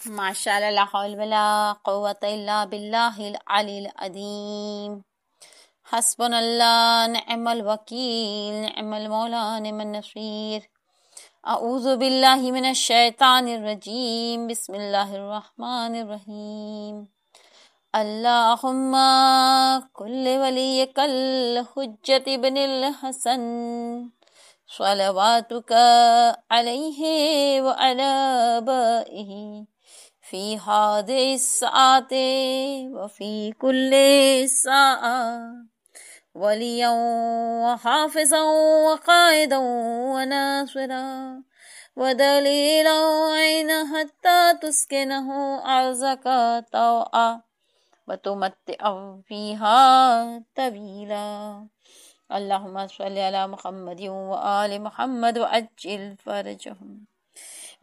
माशाअल्लाह ला हौल वला कुव्वता इल्ला बिल्लाहिल अलील अज़ीम। हस्बुनल्लाह निअमल वकील निअमल मौला निअमन नसीर। अऊज़ु बिल्लाहि मिनश शैतानिर रजीम। बिस्मिल्लाहिर रहमानिर रहीम। अल्लाहुम्मा कुल्लि वलियकल हुज्जत इब्निल हसन सलवातुका अलैहि व अला आबाइहि फी हादिहिस साअति व फी कुल्लि साअ वलियन व हाफिज़न व क़ाइदन व नासिरा व दलीलन ऐन हत्ता तुस्किनहु अर्ज़का तौआ व तुमत्तिअहु फ़ीहा तवीला। अल्लाहुम्मा सल्लि अला मुहम्मदिन व आलि मुहम्मद व अज्जिल फरजहुम।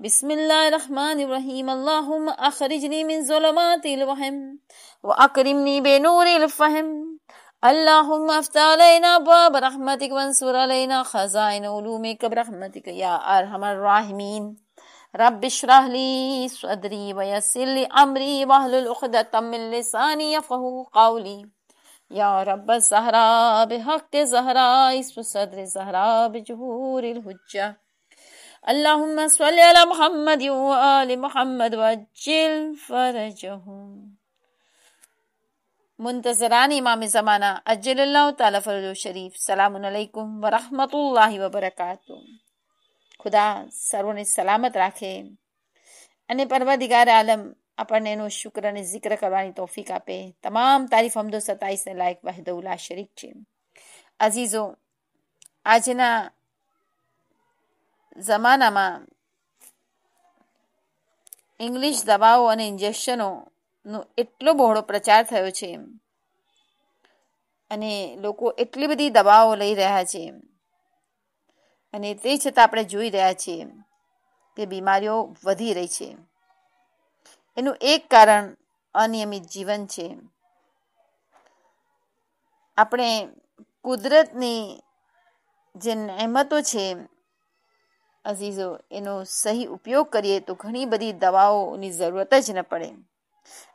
बिस्मिल्लाहिर्रहमानिर्रहीम। अल्लाहुम्मा अखरिजनी मिन ज़ुलुमातिल वहम व अकरिमनी बिनूरिल फ़हम। अल्लाहुम्मा अफ्तह अलैना अब्वाब रहमतिक वंसुर अलैना खज़ाइन उलूमिक बिरहमतिक या अरहमर राहिमीन। रब्बि इश्रह ली सदरी व यस्सिर ली अमरी वहलुल उक़दतम मिन लिसानी यफ़क़हू क़ौली। या रब्ब ज़हरा बिहक़्क़ि ज़हरा इस्फ़ सद्र ज़हरा बिजुहूरिल हुज्जा। अल्लाहुम्मा सल्लि अला मुहम्मद व आलि मुहम्मद व अज्जिल फरजहुम। मुंतज़रान इमाम ज़माना अज्जलल्लाहु ताला फरजहु शरीफ सलामुन अलैकुम व रहमतुल्लाहि व बरकातुहू। खुदा સર્વોને સલામત રાખે અને પરવરદિગાર આલમ આપણને એનો શુક્ર અને જિક્ર કરવાની તૌફીક આપે। તમામ તારીફ હમદો સતાઈસને લાયક વહદહુ લા શરીક છે। અઝીઝો, આજના જમાનામાં ઇંગ્લિશ દવાઓ અને ઇન્જેક્શનોનો એટલો બહોળો પ્રચાર થયો છે અને લોકો એટલી બધી દવાઓ લઈ રહ્યા છે અને તે છતાં આપણે જોઈ રહ્યા છીએ કે બીમારીઓ વધી રહી છે। એનું એક કારણ અનિયમિત જીવન છે। આપણે કુદરતની જે નેમતો છે અઝીઝો, એનો સહી ઉપયોગ કરીએ તો ઘણી બધી દવાઓની જરૂરત જ ન પડે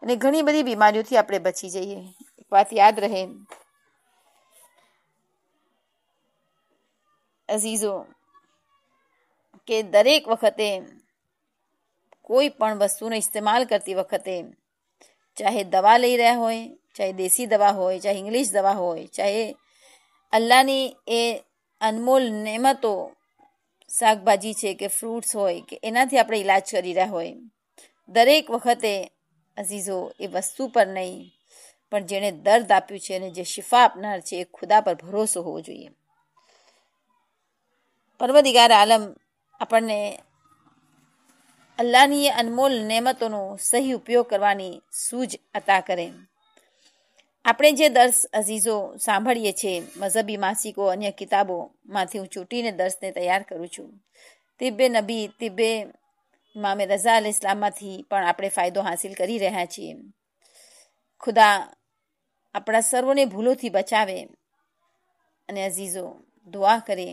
અને ઘણી બધી બીમારીઓથી આપણે બચી જઈએ। એક વાત યાદ રહે અઝીઝો કે દરેક વખતે કોઈ પણ વસ્તુનો ઇસ્તેમાલ કરતી વખતે ચાહે દવા લઈ રહ્યા હોય, ચાહે દેશી દવા હોય, ચાહે ઇંગ્લિશ દવા હોય, ચાહે અલ્લાહની એ અનમોલ નેમતો શાકભાજી છે કે ફ્રૂટ્સ હોય કે એનાથી આપણે ઈલાજ કરી રહ્યા હોય, દરેક વખતે અઝીઝો એ વસ્તુ પર નહીં પણ જેણે દર્દ આપ્યું છે અને જે શિફા આપનાર છે એ ખુદા પર ભરોસો હોવો જોઈએ। પરવરદિગાર આલમ આપણને અલ્લાહની એ અનમોલ નેમતોનો સહી ઉપયોગ કરવાની સૂઝ અતા કરે। આપણે જે દર્સ અઝીઝો સાંભળીએ છીએ મઝહબી માસિકો અન્ય કિતાબોમાંથી હું ચૂંટીને દર્સને તૈયાર કરું છું। તિબ્બે નબી તિબ્બે ઇમામે રઝા અલ ઇસ્લામમાંથી પણ આપણે ફાયદો હાસિલ કરી રહ્યા છીએ। ખુદા આપણા સર્વોને ભૂલોથી બચાવે અને અઝીઝો દુઆ કરે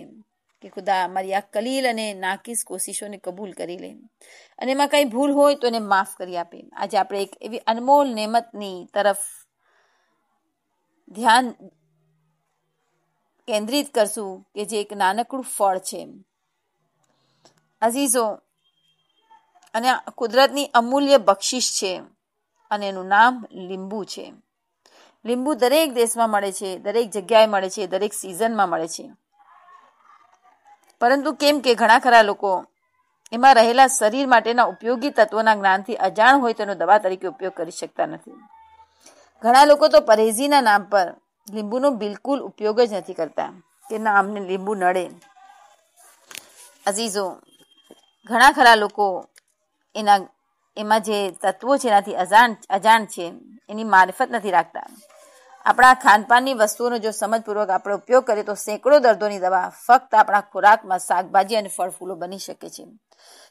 કે ખુદા અમારી આ કલીલ અને નાકીસ કોશિશોને કબૂલ કરી લે અને એમાં કંઈ ભૂલ હોય તો એને માફ કરી આપે। આજે આપણે એક એવી અનમોલ નેમતની તરફ ધ્યાન કેન્દ્રિત કરશું કે જે એક નાનકડું ફળ છે અઝીઝો અને કુદરતની અમૂલ્ય બક્ષિશ છે અને એનું નામ લીંબુ છે। લીંબુ દરેક દેશમાં મળે છે, દરેક જગ્યાએ મળે છે, દરેક સિઝનમાં મળે છે, પરંતુ કેમ કે ઘણા ખરા લોકો એમાં રહેલા શરીર માટેના ઉપયોગી તત્વોના જ્ઞાનથી અજાણ હોય તેનો દવા તરીકે ઉપયોગ કરી શકતા નથી। ઘણા લોકો તો પરેજીના નામ પર લીંબુનો બિલકુલ ઉપયોગ જ નથી કરતા કે ના અમને લીંબુ નડે। અઝીઝો, ઘણા ખરા લોકો એમાં જે તત્વો છે એનાથી અજાણ છે, એની મારફત નથી રાખતા। આપણા ખાનપાનની વસ્તુઓનો જો સમજપૂર્વક આપણે ઉપયોગ કરીએ તો સેંકડો દર્દોની દવા ફક્ત આપણા ખોરાકમાં શાકભાજી અને ફળ ફૂલો બની શકે છે।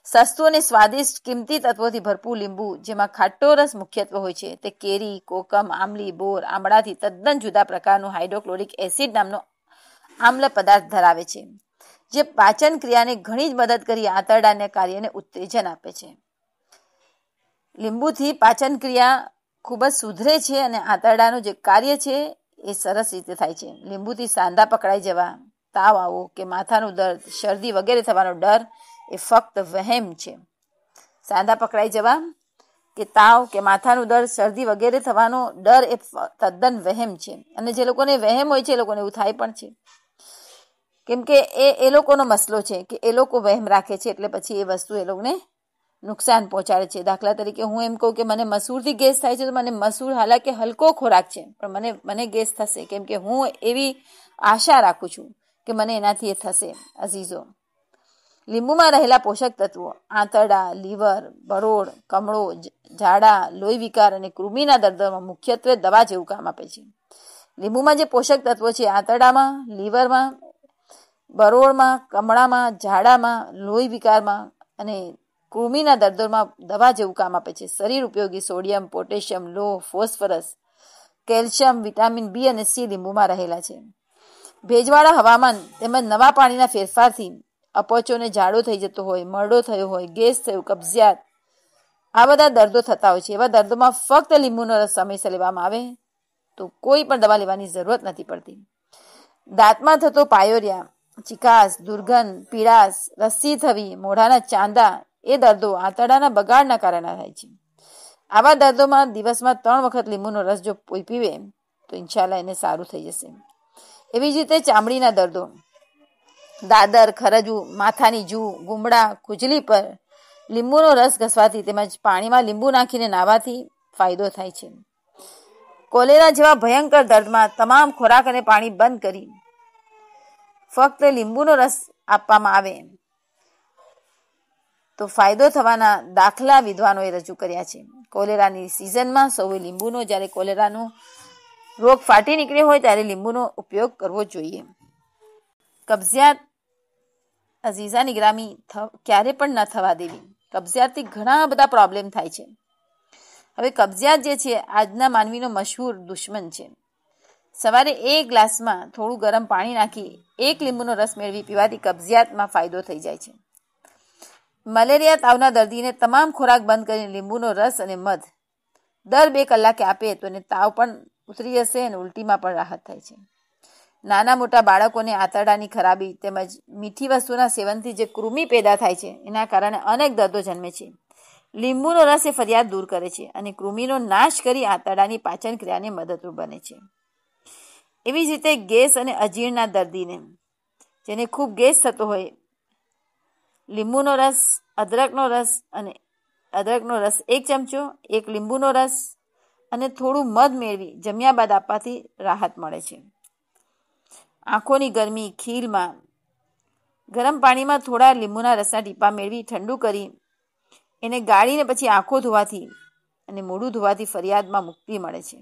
સસ્તું અને સ્વાદિષ્ટ કિંમતી તત્વોથી ભરપૂર લીંબુ, જેમાં ખાટો રસ મુખ્યત્વે હોય છે, તે કેરી, કોકમ, આંબલી, બોર, આમળાથી તદ્દન જુદા પ્રકારનું હાઇડ્રોક્લોરિક એસિડ નામનો આમ્લ પદાર્થ ધરાવે છે, જે પાચન ક્રિયાને ઘણી જ મદદ કરી આંતરડાના કાર્યને ઉત્તેજન આપે છે। લીંબુથી પાચન ક્રિયા ખૂબ જ સુધરે છે અને આંતરડાનું જે કાર્ય છે એ સરસ રીતે થાય છે. લીંબુથી સાંધા પકડાઈ જવા, તાવ આવો કે માથાનું દર્દ, શરદી વગેરે થવાનો ડર એ ફક્ત વહેમ છે. સાંધા પકડાઈ જવા કે તાવ કે માથાનું દર્દ, શરદી વગેરે થવાનો ડર એ તદ્દન વહેમ છે. અને જે લોકોને વહેમ હોય છે એ લોકોને એવું થાય પણ છે, કેમ કે એ લોકોનો મસલો છે કે એ લોકો વહેમ રાખે છે એટલે પછી એ વસ્તુ એ લોકોને નુકસાન પહોંચાડે છે. દાખલા તરીકે હું એમ કહું કે મને મસૂરથી ગેસ થાય છે, તો મને મસૂર હાલાકી હલકો ખોરાક છે પણ મને ગેસ થશે, કેમ કે હું એવી આશા રાખું છું કે મને એનાથી એ થશે. અઝીઝો, લીંબુમાં રહેલા પોષક તત્વો આંતરડા, લીવર, બરોળ, કમળો, ઝાડા, લોહી વિકાર અને કૃમિના દર્દોમાં મુખ્યત્વે દવા જેવું કામ આપે છે. લીંબુમાં જે પોષક તત્વો છે આંતરડામાં, લીવરમાં, બરોળમાં, કમળામાં, ઝાડામાં, લોહી વિકારમાં અને કૃમિના દર્દોમાં દવા જેવું કામ આપે છે. શરીર ઉપયોગી સોડિયમ, પોટેશિયમ, લોહ, ફોસ્ફરસ, કેલ્શિયમ, વિટામિન બી અને સી લીંબુમાં રહેલા છે. ભેજવાળા હવામાન તેમજ નવા પાણીના ફેરફારથી અપચોને જાડો થઈ જતો હોય, મરડો થયો હોય, ગેસ થયો, કબજિયાત, આ બધા દર્દો થતા હોય છે. એવા દર્દોમાં ફક્ત લીંબુનો રસ સમયસર લેવામાં આવે તો કોઈ પણ દવા લેવાની જરૂરત નથી પડતી. દાંતમાં થતો પાયોરિયા, ચિકાસ, દુર્ગંધ, પીળાશ, રસી થવી, મોઢાના ચાંદા એ દર્દો આંતરડાના બગાડના કારણે થાય છે. આવા દર્દોમાં દિવસમાં 3 વખત લીંબુનો રસ જો પીવે તો ઇન્શાલ્લાહ એને સારું થઈ જશે. એવી જ રીતે ચામડીના દર્દો, દાદર, ખરજવું, માથાની જૂ, ગુમડા, ખુજલી પર લીંબુનો રસ ઘસવાથી તેમજ પાણીમાં લીંબુ નાખીને નાહવાથી ફાયદો થાય છે. કોલેરા જેવા ભયંકર દર્દમાં તમામ ખોરાક અને પાણી બંધ કરી ફક્ત લીંબુનો રસ આપવામાં આવે તો ફાયદો થવાના દાખલા વિદ્વાનોએ રજૂ કર્યા છે. કોલેરાની સિઝનમાં સૌએ લીંબુનો, જ્યારે કોલેરાનો રોગ ફાટી નીકળ્યો હોય ત્યારે લીંબુનો ઉપયોગ કરવો જોઈએ. કબજિયાત અઝીઝાની ગ્રામી ક્યારે પણ ન થવા દેવી. કબજિયાતથી ઘણા બધા પ્રોબ્લેમ થાય છે. હવે કબજિયાત જે છે આજના માનવીનો મશહૂર દુશ્મન છે. સવારે 1 ગ્લાસમાં થોડું ગરમ પાણી નાખી 1 લીંબુનો રસ મેળવી પીવાથી કબજિયાતમાં ફાયદો થઈ જાય છે. મલેરિયા તાવના દર્દીને તમામ ખોરાક બંધ કરીને લીંબુનો રસ અને મધ દર 2 કલાકે આપે તો એને તાવ પણ ઉતરી જશે અને ઉલટીમાં પણ રાહત થાય છે. નાના મોટા બાળકોને આંતરડાની ખરાબી તેમજ મીઠી વસ્તુના સેવનથી જે કૃમિ પેદા થાય છે એના કારણે અનેક દર્દો જન્મે છે. લીંબુનો રસ એ ફરિયાદ દૂર કરે છે અને કૃમિનો નાશ કરી આંતરડાની પાચન ક્રિયાને મદદરૂપ બને છે. એવી જ રીતે ગેસ અને અજીર્ણના દર્દીને, જેને ખૂબ ગેસ થતો હોય, લીંબુનો રસ, અદરકનો રસ 1 ચમચો, 1 લીંબુનો રસ અને થોડું મધ મેળવી જમ્યા બાદ આપવાથી રાહત મળે છે. આંખોની ગરમી, ખીલમાં ગરમ પાણીમાં થોડા લીંબુના રસના ટીપા મેળવી ઠંડુ કરી એને ગાળીને પછી આંખો ધોવાથી અને મોઢું ધોવાથી ફરિયાદમાં મુક્તિ મળે છે.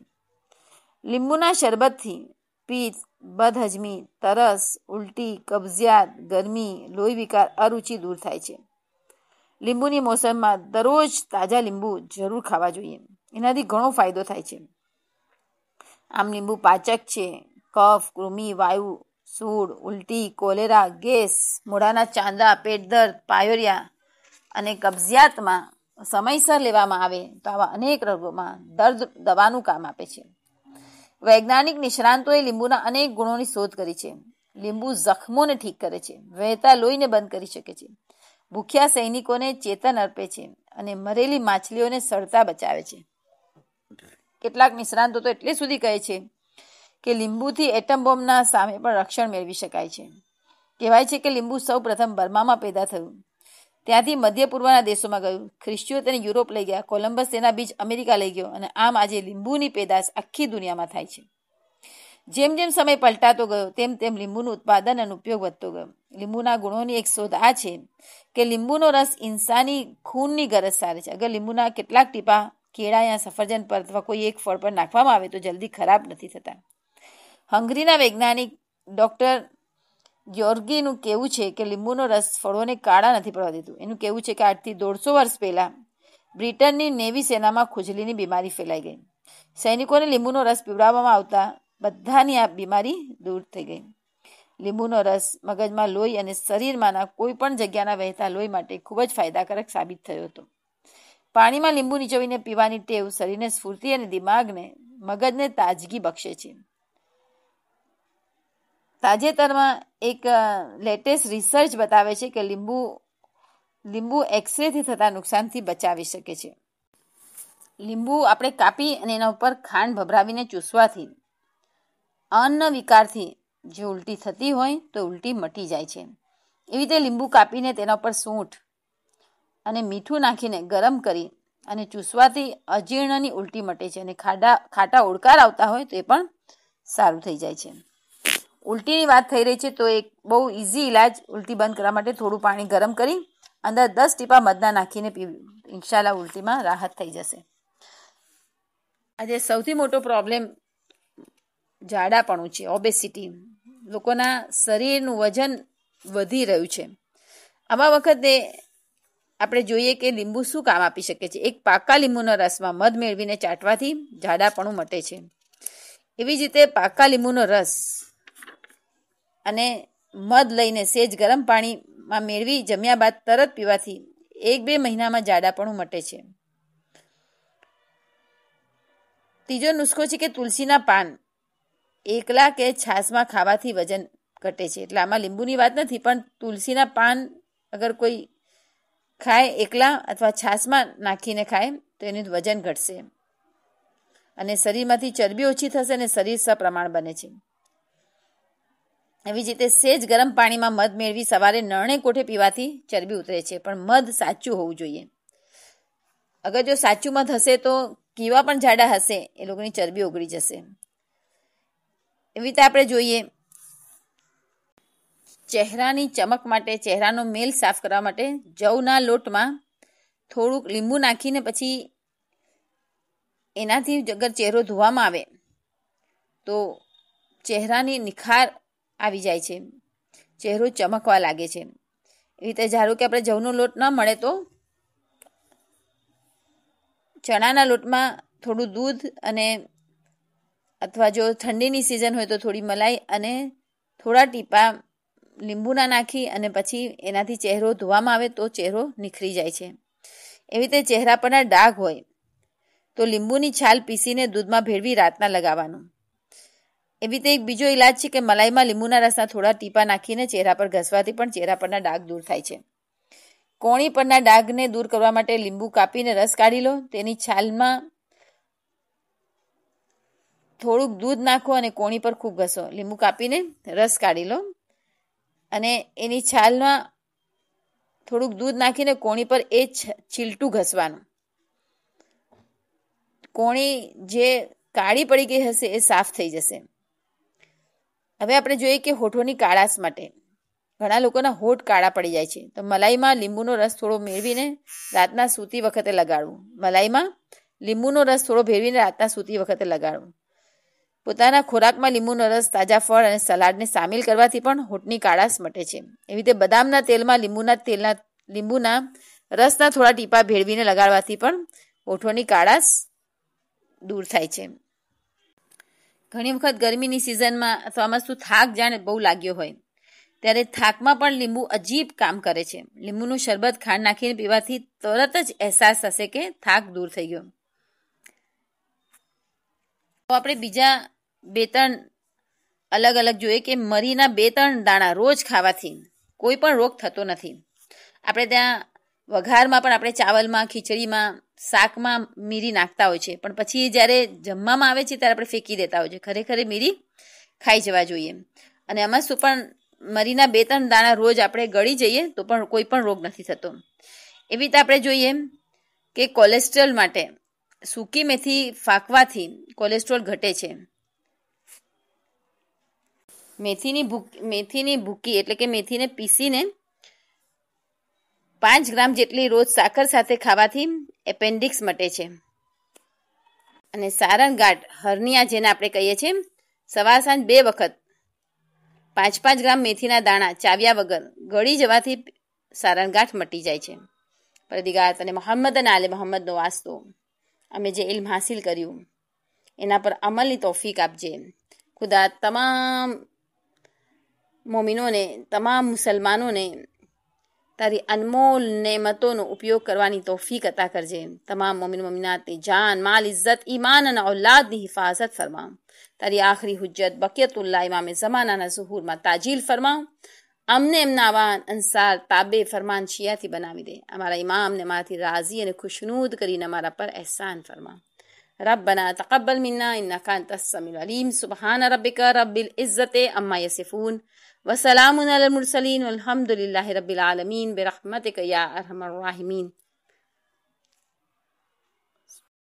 લીંબુના શરબતથી પિત્ત, બદહજમી, તરસ, ઉલટી, કબજિયાત, ગરમી, લોહી વિકાર, અરુચિ દૂર થાય છે. લીંબુની મોસમમાં દરરોજ તાજા લીંબુ જરૂર ખાવા જોઈએ. એનાથી ઘણો ફાયદો થાય છે. આમ લીંબુ પાચક છે. કફ, કૃમિ, વાયુ, સૂળ, ઉલટી, કોલેરા, ગેસ, મોઢાના ચાંદા, પેટ દર્દ, પાયોરિયા અને કબજિયાતમાં સમયસર લેવામાં આવે તો આવા અનેક રોગોમાં દર્દ દવાનું કામ આપે છે. વૈજ્ઞાનિક નિષ્ણાંતોએ લીંબુના અનેક ગુણોની શોધ કરી છે. લીંબુ જખમોને ઠીક કરે છે, વહેતા લોહીને બંધ કરી શકે છે, ભૂખ્યા સૈનિકોને ચેતન અર્પે છે અને મરેલી માછલીઓને સડતા બચાવે છે. કેટલાક નિષ્ણાંતો તો એટલે સુધી કહે છે કે લીંબુથી એટમ બોમ્બના સામે પણ રક્ષણ મેળવી શકાય છે. કહેવાય છે કે લીંબુ સૌ પ્રથમ બર્મામાં પેદા થયું, ત્યાંથી મધ્ય પૂર્વના દેશોમાં ગયું, ખ્રિસ્તીઓ તેને યુરોપ લઈ ગયા, કોલંબસ તેના બીજ અમેરિકા લઈ ગયો અને આમ આજે લીંબુની પેદાશ આખી દુનિયામાં થાય છે. જેમ જેમ સમય પલટાતો ગયો તેમ તેમ લીંબુનું ઉત્પાદન અને ઉપયોગ વધતો ગયો. લીંબુના ગુણોની એક શોધ આ છે કે લીંબુનો રસ ઇન્સાની ખૂનની ગરજ સારે છે. અગર લીંબુના કેટલાક ટીપા કેળા યા સફરજન પર અથવા કોઈ એક ફળ પર નાખવામાં આવે તો જલ્દી ખરાબ નથી થતા. હંગરીના વૈજ્ઞાનિક ડોક્ટર ગ્યોર્ગીનું કહેવું છે કે લીંબુનો રસ ફળોને કાળા નથી પડવા દેતું. એનું કહેવું છે કે આજથી 150 વર્ષ પહેલા બ્રિટનની નેવી સેનામાં ખુજલીની બીમારી ફેલાઈ ગઈ. સૈનિકોને લીંબુનો રસ પીવડાવવામાં આવતા બધાની આ બીમારી દૂર થઈ ગઈ. લીંબુનો રસ મગજમાં લોહી અને શરીરમાંના કોઈ પણ જગ્યાના વહેતા લોહી માટે ખૂબ જ ફાયદાકારક સાબિત થયો હતો. પાણીમાં લીંબુ નીચોવીને પીવાની ટેવ શરીરને સ્ફૂર્તિ અને દિમાગને મગજને તાજગી બક્ષે છે. તાજેતરમાં એક લેટેસ્ટ રિસર્ચ બતાવે છે કે લીંબુ એક્સરેથી થતા નુકસાનથી બચાવી શકે છે. લીંબુ આપણે કાપી અને એના ઉપર ખાંડ ભભરાવીને ચૂસવાથી અન્ન વિકારથી જે ઉલટી થતી હોય તો ઉલટી મટી જાય છે. એવી રીતે લીંબુ કાપીને તેના ઉપર સૂંઠ અને મીઠું નાખીને ગરમ કરી અને ચૂસવાથી અજીર્ણની ઉલટી મટે છે અને ખાટા ઓડકાર આવતા હોય તો એ પણ સારું થઈ જાય છે. ઉલટીની વાત થઈ રહી છે તો એક બહુ ઇઝી ઇલાજ ઉલટી બંધ કરવા માટે થોડું પાણી ગરમ કરી અંદર 10 ટીપા મધના નાખીને પીવું. ઇન્શાલ્લાહ ઉલટીમાં રાહત થઈ જશે. આજે સૌથી મોટો પ્રોબ્લેમ જાડાપણું છે, ઓબેસિટી. લોકોના શરીરનું વજન વધી રહ્યું છે. આવા વખતે આપણે જોઈએ કે લીંબુ શું કામ આપી શકે છે. એક પાકા લીંબુના રસમાં મધ મેળવીને ચાટવાથી જાડાપણું મટે છે. એવી જ રીતે પાકા લીંબુનો રસ અને મધ લઈને સેજ ગરમ પાણીમાં મેળવી જમ્યા બાદ તરત પીવાથી 1-2 મહિનામાં જાડાપણું મટે છે. ત્રીજો નુસ્ખો છે કે તુલસીના પાન એકલા કે છાશમાં ખાવાથી વજન ઘટે છે. એટલે આમાં લીંબુની વાત નથી, પણ તુલસીના પાન અગર કોઈ ખાય એકલા અથવા છાશમાં નાખીને ખાય તો એનું વજન ઘટશે અને શરીરમાંથી ચરબી ઓછી થશે અને શરીર સપ્રમાણ બને છે. એવી જ રીતે સેજ ગરમ પાણીમાં મધ મેળવી સવારે નરણે કોઠે પીવાથી ચરબી ઉતરે છે. પણ મધ સાચું હોવું જોઈએ. અગર જો સાચું મધ હશે તો કીવા પણ જાડા હશે, એ લોકોની ચરબી ઓગળી જશે. એવી રીતે આપણે જોઈએ ચહેરાની ચમક માટે, ચહેરાનો મેલ સાફ કરવા માટે જવના લોટમાં થોડુંક લીંબુ નાખીને પછી એનાથી અગર ચહેરો ધોવામાં આવે તો ચહેરાની નિખાર આવી જાય છે, ચહેરો ચમકવા લાગે છે. એવી રીતે ધારો કે આપણે જવનો લોટ ન મળે તો ચણાના લોટમાં થોડું દૂધ અને અથવા જો ઠંડીની સિઝન હોય તો થોડી મલાઈ અને થોડા ટીપા લીંબુના નાખી અને પછી એનાથી ચહેરો ધોવામાં આવે તો ચહેરો નિખરી જાય છે. એવી રીતે ચહેરા પરના ડાઘ હોય તો લીંબુની છાલ પીસીને દૂધમાં ભેળવી રાતના લગાવવાનું. એવી રીતે એક બીજો ઇલાજ છે કે મલાઈમાં લીંબુના રસના થોડા ટીપા નાખીને ચહેરા પર ઘસવાથી પણ ચહેરા પરના ડાઘ દૂર થાય છે. કોણી પરના ડાઘને દૂર કરવા માટે લીંબુ કાપીને રસ કાઢી લો, તેની છાલમાં થોડુંક દૂધ નાખો અને કોણી પર ખૂબ ઘસો. લીંબુ કાપીને રસ કાઢી લો અને એની છાલમાં થોડુંક દૂધ નાખીને કોણી પર એ છીલટું ઘસવાનું. કોણી જે કાળી પડી ગઈ હશે એ સાફ થઈ જશે. હવે આપણે જોઈએ કે હોઠોની કાળાશ માટે ઘણા લોકોના હોઠ કાળા પડી જાય છે તો મલાઈમાં લીંબુનો રસ થોડો મેળવીને રાતના સૂતી વખતે લગાડવું. મલાઈમાં લીંબુનો રસ થોડો ભેળવીને રાતના સૂતી વખતે લગાડવું. પોતાના ખોરાકમાં લીંબુનો રસ, તાજા ફળ અને સલાડને સામેલ કરવાથી પણ હોઠની કાળાશ મટે છે. એવી રીતે બદામના તેલમાં લીંબુના રસના થોડા ટીપા ભેળવીને લગાડવાથી પણ હોઠોની કાળાશ દૂર થાય છે. ઘણી વખત ગરમીની સિઝનમાં અથવા આમાં થાક જાણે બહુ લાગ્યો હોય ત્યારે થાકમાં પણ લીંબુ અજીબ કામ કરે છે. લીંબુનું શરબત ખાંડ નાખીને પીવાથી તરત જ અહેસાસ થશે કે થાક દૂર થઈ ગયો. તો આપણે બીજા 2-3 અલગ અલગ જોઈએ કે મરીના 2-3 દાણા રોજ ખાવાથી કોઈ પણ રોગ થતો નથી. આપણે ત્યાં વઘારમાં પણ આપણે ચાવલમાં, ખીચડીમાં, શાકમાં મીરી નાખતા હોય છે, પણ પછી જ્યારે જમવામાં આવે છે ત્યારે આપણે ફેંકી દેતા હોય છે. ખરેખર મીરી ખાઈ જવા જોઈએ. અને આમાં શું પણ મરીના 2-3 દાણા રોજ આપણે ગળી જઈએ તો પણ કોઈ પણ રોગ નથી થતો. એવી રીતે આપણે જોઈએ કે કોલેસ્ટ્રોલ માટે સૂકી મેથી ફાંકવાથી કોલેસ્ટ્રોલ ઘટે છે. મેથીની ભૂકી એટલે કે મેથીને પીસીને 5 ગ્રામ જેટલી રોજ સાકર સાથે ખાવાથી એપેન્ડિક્સ મટે છે. અને સારણગાંઠ, હર્નિયા જેને આપણે કહીએ છીએ, સવાર સાંજ 2 વખત 5-5 ગ્રામ મેથીના દાણા ચાવ્યા વગર ગળી જવાથી સારણગાંઠ મટી જાય છે. પરદિગાર તને મોહમ્મદ અને આલે મોહમ્મદનો વાસ્તો, અમે જે ઇલ્મ હાસિલ કર્યું એના પર અમલની તૌફીક આપજે. ખુદા તમામ મોમિનોને, તમામ મુસલમાનોને તારી અનમોલ નેમતોનો ઉપયોગ કરવાની તૌફીક અતા કરજે. તમામ મોમિન મોમિનાતની જાન, માલ, ઇઝ્ઝત, ઈમાન અને ઔલાદની હિફાઝત ફરમા. તારી આખરી હુજ્જત બકિયતુલ્લાહ ઇમામે ઝમાનાના ઝુહૂરમાં તાજીલ ફરમા. અમને એમના આવાન અંસાર તાબે ફરમાન શિયાથી બનાવી દે. અમારા ઇમામને મારાથી રાજી અને ખુશનૂદ કરીને અમારા પર એહસાન ફરમા. ربنا تقبل منا إنك أنت السميع العليم. سبحان ربك رب العزة عما يصفون وسلام على المرسلين والحمد لله رب العالمين برحمتك يا أرحم الراحمين.